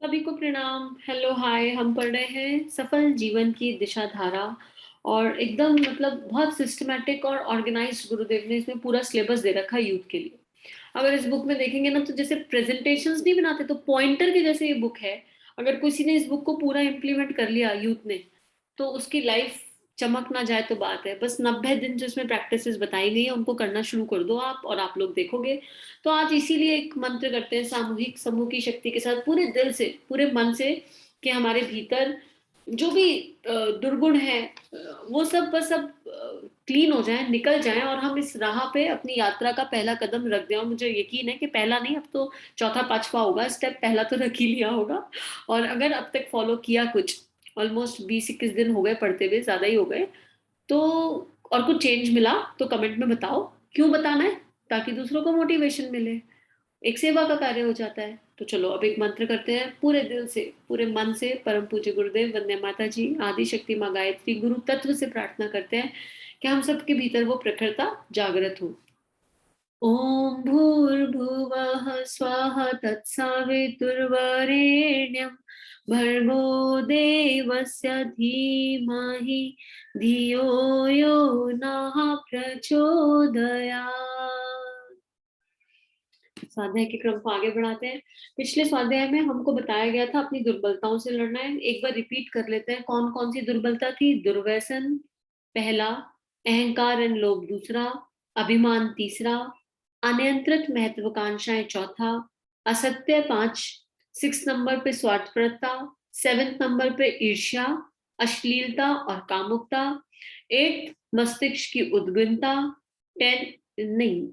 सभी को प्रणाम। हेलो हाय, हम पढ़ रहे हैं सफल जीवन की दिशा धारा। और एकदम मतलब बहुत सिस्टमैटिक और ऑर्गेनाइज्ड गुरुदेव ने इसमें पूरा सिलेबस दे रखा है यूथ के लिए। अगर इस बुक में देखेंगे ना, तो जैसे प्रेजेंटेशंस नहीं बनाते, तो पॉइंटर के जैसे ये बुक है। अगर किसी ने इस बुक को पूरा इम्प्लीमेंट कर लिया यूथ ने, तो उसकी लाइफ चमक ना जाए तो बात है। बस 90 दिन जिसमें प्रैक्टिसेस बताई गई है उनको करना शुरू कर दो आप, और आप लोग देखोगे। तो आज इसीलिए एक मंत्र करते हैं, सामूहिक समूह की शक्ति के साथ, पूरे दिल से पूरे मन से, कि हमारे भीतर जो भी दुर्गुण है, वो सब बस सब क्लीन हो जाए, निकल जाए, और हम इस राह पे अपनी यात्रा का पहला कदम रख दें। और मुझे यकीन है कि पहला नहीं, अब तो चौथा पांचवा होगा स्टेप, पहला तो रख ही लिया होगा। और अगर अब तक फॉलो किया, कुछ ऑलमोस्ट 20-21 दिन हो गए पढ़ते हुए, ज्यादा ही हो गए, तो और कुछ चेंज मिला तो कमेंट में बताओ। क्यों बताना है? ताकि दूसरों को मोटिवेशन मिले, एक सेवा का कार्य हो जाता है। तो चलो अब एक मंत्र करते हैं पूरे दिल से पूरे मन से। परम पूज्य गुरुदेव, वंदे माता जी, आदि शक्ति माँ गायत्री, गुरु तत्व से प्रार्थना करते हैं कि हम सबके भीतर वो प्रखरता जागृत हो। ओम भूर्भुवः स्वः तत्सवितुर्वरेण्यं भर्गो देवस्य धीमहि धियो यो नः प्रचोदयात्। स्वाध्याय के क्रम को आगे बढ़ाते हैं। पिछले स्वाध्याय में हमको बताया गया था अपनी दुर्बलताओं से लड़ना है। एक बार रिपीट कर लेते हैं, कौन कौन सी दुर्बलता थी। दुर्व्यसन पहला, अहंकार एंड लोभ दूसरा, अभिमान तीसरा, अनियंत्रित महत्वाकांक्षाएं चौथा, असत्य पांच, 6 नंबर पे स्वार्थपरता, 7 नंबर पे ईर्ष्या, अश्लीलता और कामुकता, 8 मस्तिष्क की उद्विग्नता, 10 नहीं,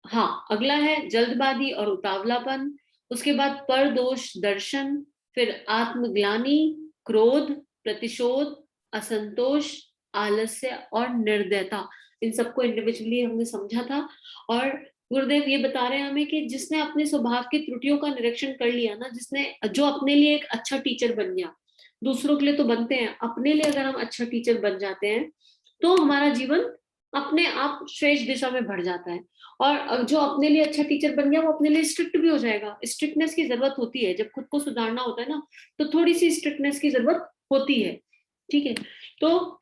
हाँ अगला है जल्दबाजी और उतावलापन। उसके बाद पर दोष दर्शन, फिर आत्मग्लानि, क्रोध, प्रतिशोध, असंतोष, आलस्य और निर्दयता। इन सबको इंडिविजुअली हमने समझा था। और गुरुदेव ये बता रहे हैं हमें कि जिसने अपने स्वभाव की त्रुटियों का निरीक्षण कर लिया ना, जिसने जो अपने लिए एक अच्छा टीचर बन गया, दूसरों के लिए तो बनते हैं, अपने लिए अगर हम अच्छा टीचर बन जाते हैं, तो हमारा जीवन अपने आप श्रेष्ठ दिशा में बढ़ जाता है। और जो अपने लिए अच्छा टीचर बन गया, वो अपने लिए स्ट्रिक्ट भी हो जाएगा। स्ट्रिक्टनेस की जरूरत होती है, जब खुद को सुधारना होता है ना, तो थोड़ी सी स्ट्रिक्टनेस की जरूरत होती है। ठीक है, तो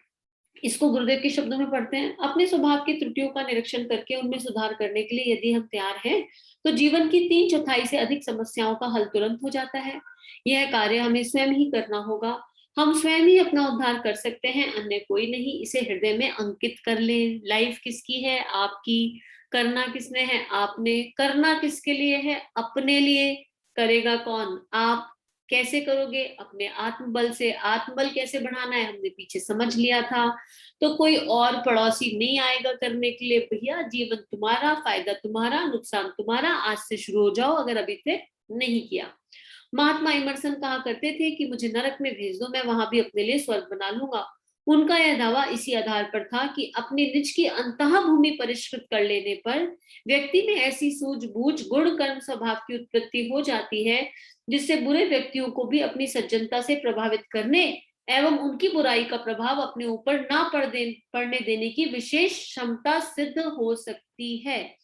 इसको गुरुदेव के शब्दों में पढ़ते हैं। अपने स्वभाव की त्रुटियों का निरीक्षण करके उनमें सुधार करने के लिए यदि हम तैयार हैं, तो जीवन की 3/4 से अधिक समस्याओं का हल तुरंत हो जाता है। यह कार्य हमें स्वयं ही करना होगा। हम स्वयं ही अपना उद्धार कर सकते हैं, अन्य कोई नहीं। इसे हृदय में अंकित कर ले। लाइफ किसकी है? आपकी। करना किसने है? आपने। करना किसके लिए है? अपने लिए। करेगा कौन? आप। कैसे करोगे? अपने आत्मबल से। आत्मबल कैसे बढ़ाना है हमने पीछे समझ लिया था। तो कोई और पड़ोसी नहीं आएगा करने के लिए। भैया जीवन तुम्हारा, फायदा तुम्हारा, नुकसान तुम्हारा। आज से शुरू हो जाओ अगर अभी से नहीं किया। महात्मा इमरसन कहा करते थे कि मुझे नरक में भेज दो, मैं वहां भी अपने लिए स्वर्ग बना लूंगा। उनका यह दावा इसी आधार पर था कि अपने निज की अंतः भूमि परिष्कृत कर लेने पर व्यक्ति में ऐसी सूझबूझ, गुण, कर्म, स्वभाव की उत्पत्ति हो जाती है, जिससे बुरे व्यक्तियों को भी अपनी सज्जनता से प्रभावित करने एवं उनकी बुराई का प्रभाव अपने ऊपर ना पड़ने देने की विशेष क्षमता सिद्ध हो सकती है।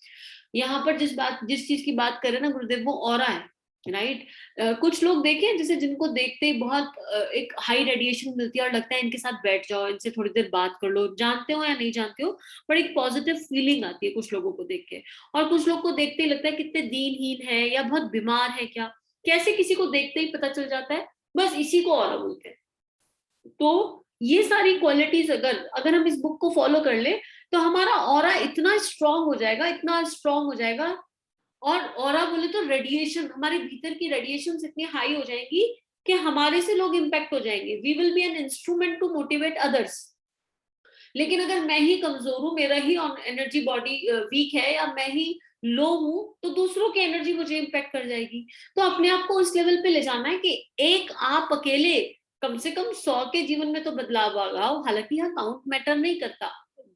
यहाँ पर जिस चीज की बात करें ना गुरुदेव, वो ऑरा है। राइट। कुछ लोग देखें जैसे जिनको देखते ही बहुत एक हाई रेडिएशन मिलती है, और लगता है इनके साथ बैठ जाओ, इनसे थोड़ी देर बात कर लो, जानते हो या नहीं जानते हो, पर एक पॉजिटिव फीलिंग आती है कुछ लोगों को देख के। और कुछ लोग को देखते ही लगता है कितने दीनहीन है या बहुत बीमार है क्या। कैसे किसी को देखते ही पता चल जाता है? बस इसी को ऑरा बोलते हैं। तो ये सारी क्वालिटीज अगर अगर हम इस बुक को फॉलो कर ले, तो हमारा ऑरा इतना स्ट्रांग हो जाएगा, इतना स्ट्रांग हो जाएगा। और ऑरा बोले तो रेडिएशन, हमारे भीतर की रेडिएशन इतनी हाई हो जाएगी कि हमारे से लोग इंपैक्ट हो जाएंगे। We will be an instrument to motivate others. लेकिन अगर मैं ही कमजोर हूं, मेरा ही एनर्जी बॉडी वीक है, या मैं ही लो हूं, तो दूसरों की एनर्जी मुझे इंपैक्ट कर जाएगी। तो अपने आप को उस लेवल पे ले जाना है कि एक आप अकेले कम से कम 100 के जीवन में तो बदलाव लगाओ। हालांकि यहाँ काउंट मैटर नहीं करता,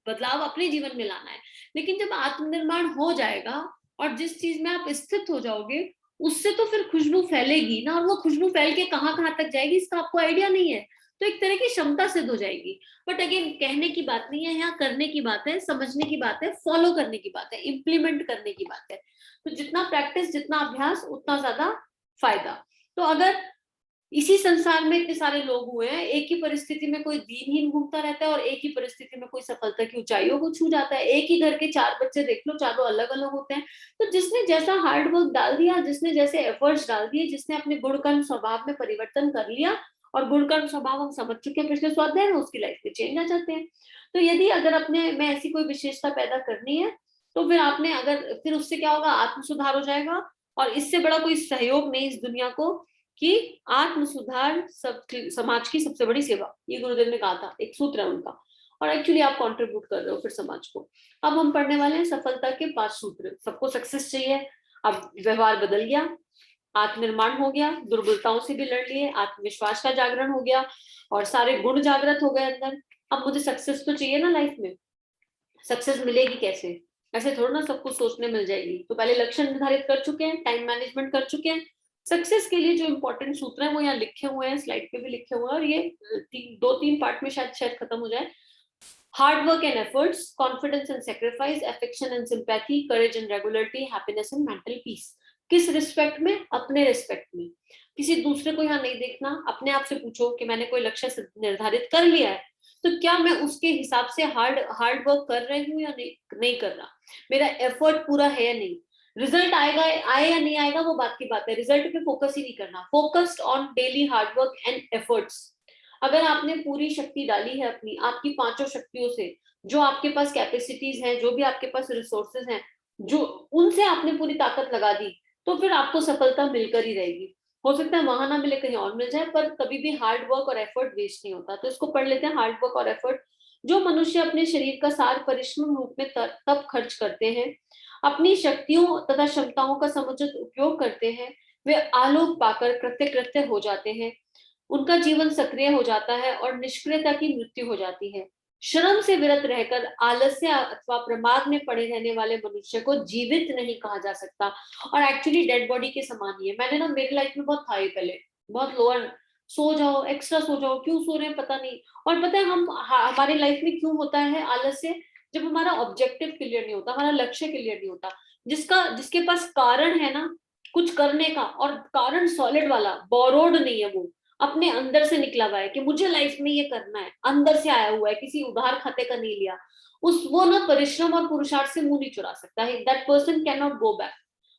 बदलाव अपने जीवन में लाना है। लेकिन जब आत्मनिर्माण हो जाएगा और जिस चीज में आप स्थित हो जाओगे, उससे तो फिर खुशबू फैलेगी ना, और वो खुशबू फैल के कहाँ कहाँ तक जाएगी इसका आपको आइडिया नहीं है। तो एक तरह की क्षमता सिद्ध हो जाएगी। बट अगेन, कहने की बात नहीं है यहाँ, करने की बात है, समझने की बात है, फॉलो करने की बात है, इम्प्लीमेंट करने की बात है। तो जितना प्रैक्टिस, जितना अभ्यास, उतना ज्यादा फायदा। तो अगर इसी संसार में इतने सारे लोग हुए हैं, एक ही परिस्थिति में कोई दीनहीन घूमता रहता है और एक ही परिस्थिति में कोई सफलता की ऊंचाइयों को छू जाता है। एक ही घर के 4 बच्चे देख लो, चारों अलग अलग होते हैं। तो जिसने जैसा हार्ड वर्क डाल दिया, जिसने जैसे एफर्ट्स डाल दिए, जिसने अपने गुण कर्म स्वभाव में परिवर्तन कर लिया, और गुण कर्म स्वभाव हम समझ चुके हैं पिछले स्वाध्याय में, उसकी लाइफ में चेंज आ जाते हैं। तो यदि अगर अपने में ऐसी कोई विशेषता पैदा करनी है, तो फिर आपने अगर, फिर उससे क्या होगा, आत्म सुधार हो जाएगा। और इससे बड़ा कोई सहयोग नहीं इस दुनिया को कि आत्म सुधार सब समाज की सबसे बड़ी सेवा, ये गुरुदेव ने कहा था, एक सूत्र है उनका। और एक्चुअली आप कंट्रीब्यूट कर रहे हो फिर समाज को। अब हम पढ़ने वाले हैं सफलता के 5 सूत्र। सबको सक्सेस चाहिए, अब व्यवहार बदल गया, आत्मनिर्माण हो गया, दुर्बलताओं से भी लड़ लिए, आत्मविश्वास का जागरण हो गया, और सारे गुण जागृत हो गए अंदर। अब मुझे सक्सेस तो चाहिए ना लाइफ में। सक्सेस मिलेगी कैसे? ऐसे थोड़ा ना सब कुछ सोचने मिल जाएगी। तो पहले लक्ष्य निर्धारित कर चुके हैं, टाइम मैनेजमेंट कर चुके हैं। सक्सेस के लिए जो इंपॉर्टेंट सूत्र है वो यहाँ लिखे हुए हैं, स्लाइड पे भी लिखे हुए हैं, और ये 2-3 पार्ट में शायद खत्म हो जाए। Hard work and efforts, confidence and sacrifice, affection and sympathy, courage and regularity, happiness and mental peace. किस रिस्पेक्ट में? अपने रिस्पेक्ट में। किसी दूसरे को यहाँ नहीं देखना। अपने आप से पूछो कि मैंने कोई लक्ष्य निर्धारित कर लिया है, तो क्या मैं उसके हिसाब से हार्ड वर्क कर रही हूँ या नहीं कर रहा? मेरा एफर्ट पूरा है या नहीं? रिजल्ट आएगा, आए या नहीं आएगा वो बात की बात है, रिजल्ट पे फोकस ही नहीं करना। Focused on daily hard work and efforts. अगर आपने पूरी शक्ति डाली है अपनी, आपकी 5 शक्तियों से, जो आपके पास कैपेसिटीज हैं, जो भी आपके पास रिसोर्सेज हैं, जो उनसे आपने पूरी ताकत लगा दी, तो फिर आपको सफलता मिलकर ही रहेगी। हो सकता है वहां ना मिले, कहीं और मिल जाए, पर कभी भी हार्ड वर्क और एफर्ट वेस्ट नहीं होता। तो इसको पढ़ लेते हैं, हार्ड वर्क और एफर्ट। जो मनुष्य अपने शरीर का सार परिश्रम रूप में तब खर्च करते हैं, अपनी शक्तियों तथा क्षमताओं का समुचित उपयोग करते हैं, वे आलोक पाकर कृत्य कृत्य हो जाते हैं। उनका जीवन सक्रिय हो जाता है और निष्क्रियता की मृत्यु हो जाती है। श्रम से विरत रहकर आलस्य अथवा प्रमाद में पड़े रहने वाले मनुष्य को जीवित नहीं कहा जा सकता, और एक्चुअली डेड बॉडी के समान ही है। मैंने ना, मेरी लाइफ में बहुत था ये पहले, बहुत लोअर, सो जाओ, एक्स्ट्रा सो जाओ, क्यों सो रहे हैं पता नहीं। और पता है हमारी लाइफ में क्यों होता है आलस्य? जब हमारा ऑब्जेक्टिव क्लियर नहीं होता, हमारा लक्ष्य क्लियर नहीं होता। जिसके पास कारण है ना कुछ करने का, और कारण सॉलिड वाला, बोरोड नहीं है, वो अपने अंदर से निकला हुआ है कि मुझे लाइफ में ये करना है, अंदर से आया हुआ है, किसी उधार खाते का नहीं लिया, वो ना परिश्रम और पुरुषार्थ से मुंह नहीं चुरा सकता है। That person can not go back.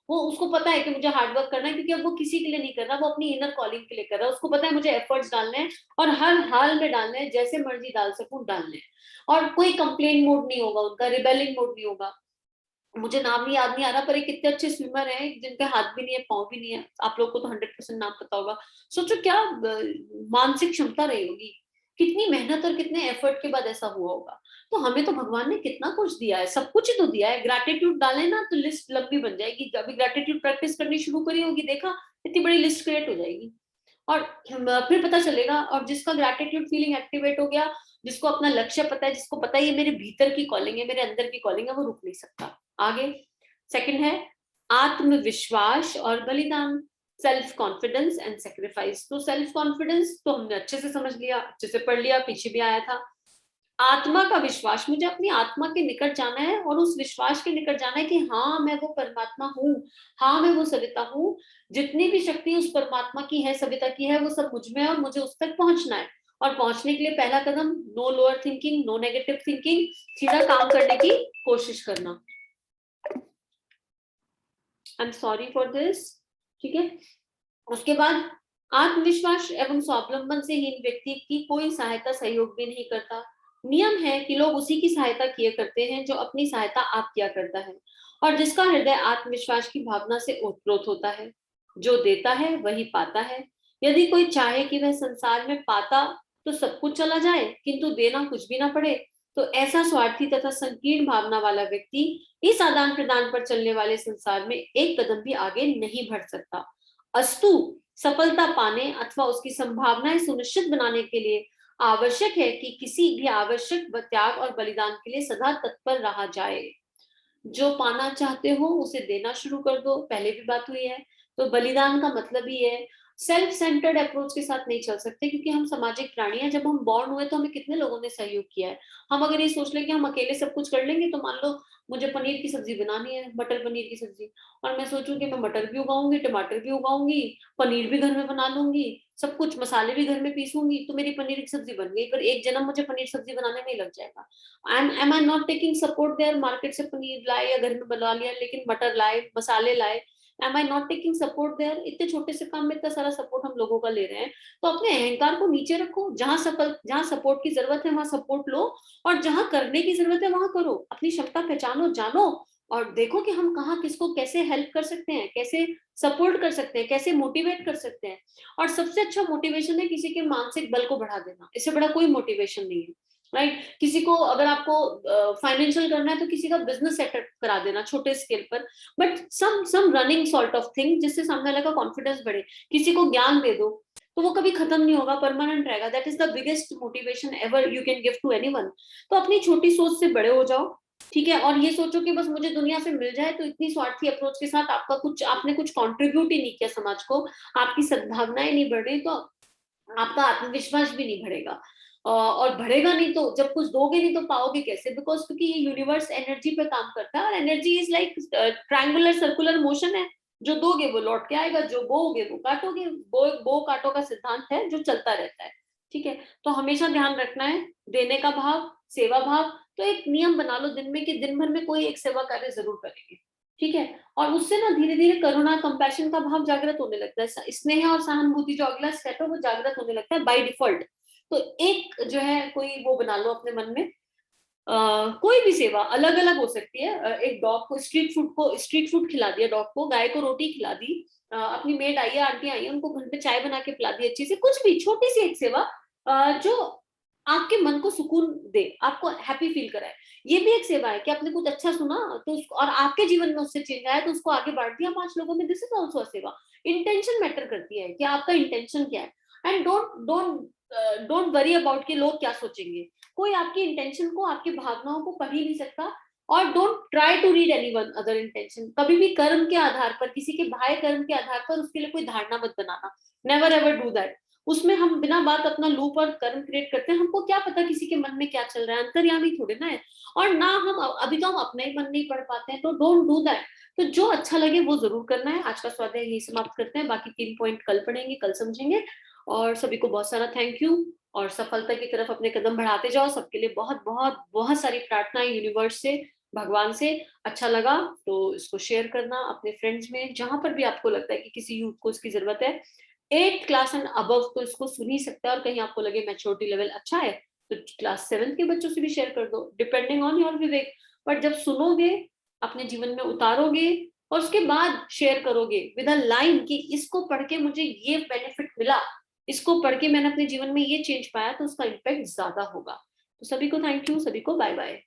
वो, उसको पता है कि मुझे हार्डवर्क करना है, क्योंकि अब वो किसी के लिए नहीं कर रहा, वो अपनी इनर कॉलिंग के लिए कर रहा है। उसको पता है मुझे एफर्ट्स डालने हैं, और हर हाल में डालने हैं, जैसे मर्जी डाल सकूं डालने हैं। और कोई कंप्लेन मोड नहीं होगा उनका, रिबेलिंग मोड नहीं होगा। मुझे नाम याद नहीं आ रहा, पर एक कितने अच्छे स्विमर हैं जिनके हाथ भी नहीं है, पाँव भी नहीं है, आप लोग को तो 100% नाम पता होगा। सोचो क्या मानसिक क्षमता रही होगी, कितनी मेहनत और कितने एफर्ट के बाद ऐसा हुआ होगा। तो हमें तो भगवान ने कितना कुछ दिया है, सब कुछ ही तो दिया है। ग्रैटिट्यूड डालें ना तो लिस्ट लंबी बन जाएगी। अभी ग्रैटिट्यूड प्रैक्टिस करनी शुरू करी होगी, देखा इतनी बड़ी लिस्ट क्रिएट हो जाएगी। और फिर पता चलेगा। और जिसका ग्रैटिट्यूड फीलिंग एक्टिवेट हो गया, जिसको अपना लक्ष्य पता है, जिसको पता है ये मेरे भीतर की कॉलिंग है, मेरे अंदर की कॉलिंग है, वो रुक नहीं सकता। आगे सेकंड है आत्मविश्वास और बलिदान, सेल्फ कॉन्फिडेंस एंड सेक्रीफाइस। तो सेल्फ कॉन्फिडेंस तो हमने अच्छे से समझ लिया, अच्छे से पढ़ लिया, पीछे भी आया था। आत्मा का विश्वास, मुझे अपनी आत्मा के निकट जाना है, और उस विश्वास के निकट जाना है कि हाँ मैं वो परमात्मा हूँ, हाँ मैं वो सविता हूँ। जितनी भी शक्ति उस परमात्मा की है, सविता की है, वो सब मुझ में है, और मुझे उस तक पहुंचना है। और पहुंचने के लिए पहला कदम, no lower thinking, no negative thinking, सीधा काम करने की कोशिश करना। I am sorry for this. ठीक है। उसके बाद आत्मविश्वास एवं स्वावलंबन से हीन व्यक्ति की कोई सहायता सहयोग भी नहीं करता। नियम है कि लोग उसी की सहायता किए करते हैं जो अपनी सहायता आप किया करता है, और जिसका हृदय आत्मविश्वास की भावना से ओतप्रोत होता है। जो देता है वही पाता है। यदि कोई चाहे कि वह संसार में पाता तो सब कुछ चला जाए, किंतु देना कुछ भी ना पड़े, तो ऐसा स्वार्थी तथा संकीर्ण भावना वाला व्यक्ति इस आदान प्रदान पर चलने वाले संसार में एक कदम भी आगे नहीं बढ़ सकता। अस्तु सफलता पाने अथवा उसकी संभावनाएं सुनिश्चित बनाने के लिए आवश्यक है कि किसी भी आवश्यक त्याग और बलिदान के लिए सदा तत्पर रहा जाए। जो पाना चाहते हो उसे देना शुरू कर दो, पहले भी बात हुई है। तो बलिदान का मतलब ही है सेल्फ सेंटर्ड अप्रोच के साथ नहीं चल सकते, क्योंकि हम सामाजिक प्राणी हैं। जब हम बॉर्न हुए तो हमें कितने लोगों ने सहयोग किया है। हम अगर ये सोच लें कि हम अकेले सब कुछ कर लेंगे, तो मान लो मुझे पनीर की सब्जी बनानी है, मटर पनीर की सब्जी, और मैं सोचूं कि मैं मटर भी उगाऊंगी, टमाटर भी उगाऊंगी, पनीर भी घर में बना लूंगी, सब कुछ मसाले भी घर में पीसूंगी, तो मेरी पनीर की सब्जी बन गई। पर एक जन्म मुझे पनीर सब्जी बनाने में लग जाएगा। Am I not taking support there, market से पनीर लाए या घर में बना लिया, लेकिन मटर लाए, मसाले लाए, am I not taking support there? इतने छोटे से काम में इतना सारा सपोर्ट हम लोगों का ले रहे हैं। तो अपने अहंकार को नीचे रखो, जहां सपोर्ट की जरूरत है वहां सपोर्ट लो, और जहां करने की जरूरत है वहां करो। अपनी क्षमता पहचानो, जानो, और देखो कि हम कहाँ किसको कैसे हेल्प कर सकते हैं, कैसे सपोर्ट कर सकते हैं, कैसे मोटिवेट कर सकते हैं। और सबसे अच्छा मोटिवेशन है किसी के मानसिक बल को बढ़ा देना। इससे बड़ा कोई मोटिवेशन नहीं है, राइट? किसी को अगर आपको फाइनेंशियल करना है तो किसी का बिजनेस सेटअप करा देना छोटे स्केल पर, but some running sort of thing, जिससे सामने वाले का कॉन्फिडेंस बढ़े। किसी को ज्ञान दे दो तो वो कभी खत्म नहीं होगा, परमानेंट रहेगा। That is the biggest motivation ever you can give to anyone. तो अपनी छोटी सोच से बड़े हो जाओ, ठीक है? और ये सोचो कि बस मुझे दुनिया से मिल जाए। तो इतनी स्वार्थी अप्रोच के साथ आपने कुछ कंट्रीब्यूट ही नहीं किया समाज को, आपकी सद्भावनाएं नहीं बढ़ रही, तो आपका आत्मविश्वास भी नहीं बढ़ेगा। और बढ़ेगा नहीं तो जब कुछ दोगे नहीं तो पाओगे कैसे? बिकॉज क्योंकि ये यूनिवर्स एनर्जी पे काम करता है, और energy is like triangular circular motion है। जो दोगे वो लौट के आएगा, जो बोओगे वो काटोगे। बो काटो का सिद्धांत है जो चलता रहता है, ठीक है? तो हमेशा ध्यान रखना है देने का भाव, सेवा भाव। तो एक नियम बना लो दिन में कि दिन भर में कोई एक सेवा कार्य जरूर करेंगे, ठीक है? और उससे ना धीरे धीरे करुणा, कंपैशन का भाव जागृत होने लगता है। स्नेह और सहानुभूति जो अगला स्टेप है वो जागृत होने लगता है बाय डिफॉल्ट। तो एक जो है कोई वो बना लो अपने मन में, कोई भी सेवा अलग अलग हो सकती है। एक डॉग को स्ट्रीट फूड खिला दिया, डॉग को, गाय को रोटी खिला दी, अपनी मेड आई है, आंटी आई है, उनको घर पे चाय बना के पिला दी अच्छी से। कुछ भी छोटी सी एक सेवा जो आपके मन को सुकून दे, आपको हैप्पी फील कराए, ये भी एक सेवा है। कि आपने कुछ अच्छा सुना तो उसको, और आपके जीवन में उससे चेंज आया तो उसको आगे बढ़ दिया 5 लोगों में। दिस इज ऑल्सो अ सेवा। इंटेंशन मैटर करती है कि आपका इंटेंशन क्या है। एंड डोंट वरी अबाउट कि लोग क्या सोचेंगे। कोई आपकी इंटेंशन को, आपकी भावनाओं को पढ़ ही नहीं सकता। और don't try to read anyone other intention. कभी भी कर्म के आधार पर, किसी के बाह्य कर्म के आधार पर उसके लिए कोई धारणा मत बनाना। Never ever do that. उसमें हम बिना बात अपना लूप और कर्म क्रिएट करते हैं। हमको क्या पता किसी के मन में क्या चल रहा है, अंतर्यामी थोड़े ना है। और ना हम अभी तो हम अपना ही मन नहीं पढ़ पाते हैं, तो डोंट डू दैट। तो जो अच्छा लगे वो जरूर करना है। आज का स्वाध्याय यही समाप्त करते हैं, बाकी 3 पॉइंट कल पढ़ेंगे, कल समझेंगे। और सभी को बहुत सारा थैंक यू, और सफलता की तरफ अपने कदम बढ़ाते जाओ। सबके लिए बहुत बहुत बहुत सारी प्रार्थनाएं यूनिवर्स से, भगवान से। अच्छा लगा तो इसको शेयर करना अपने फ्रेंड्स में, जहां पर भी आपको लगता है कि किसी यूथ को इसकी जरूरत है। 8 क्लास एंड अबव तो इसको सुन ही सकता है, और कहीं आपको लगे मैच्योरिटी लेवल अच्छा है तो क्लास 7 के बच्चों से भी शेयर कर दो, depending on your Vivek. But जब सुनोगे, अपने जीवन में उतारोगे, और उसके बाद शेयर करोगे विद अ लाइन कि इसको पढ़ के मुझे ये बेनिफिट मिला, इसको पढ़ के मैंने अपने जीवन में ये चेंज पाया, तो उसका इम्पैक्ट ज्यादा होगा। तो सभी को थैंक यू, सभी को बाय बाय।